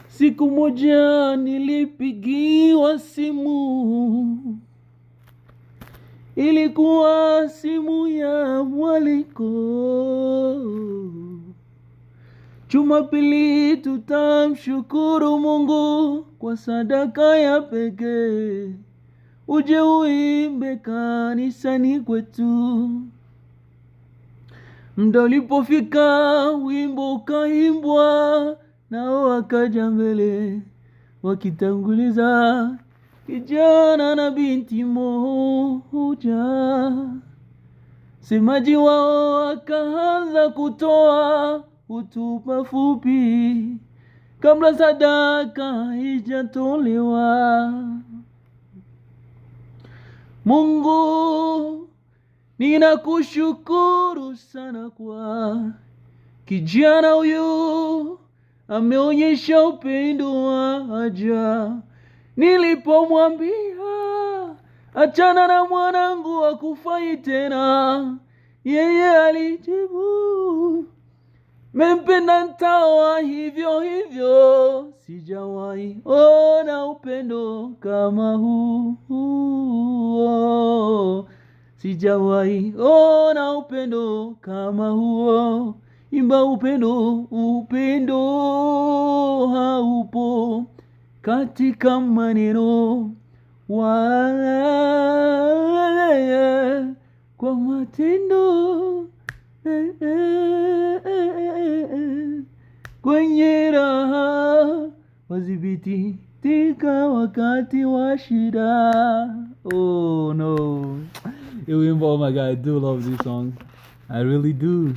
Siku moja nilipigiwa simu, ilikuwa simu ya mwaliko. Jumapili tutamshukuru Mungu kwa sadaka ya pekee. Uje uimbe kanisani kwetu. Muda ulipofika wimbo ukaimbwa, nao wakaja mbele wakitanguliza kijana na binti moja. Semaji wao akaanza kutoa hotuba fupi kabla sadaka haijatolewa. Mungu, ninakushukuru sana kwa kijana huyu, ameonyesha upendo wa haja. Nilipomwambia achana na mwanangu hakufai tena, yeye alijibu mempenda ntawa hivyo hivyo. Sijawahi ona upendo kama huo, sijawahi ona upendo kama huo. Imba upendo, upendo haupo katika maneno wala kwa matendo. Kwenye raha wazibititika wakati wa shida. Oh no, oh my God, I do love this song. I really do.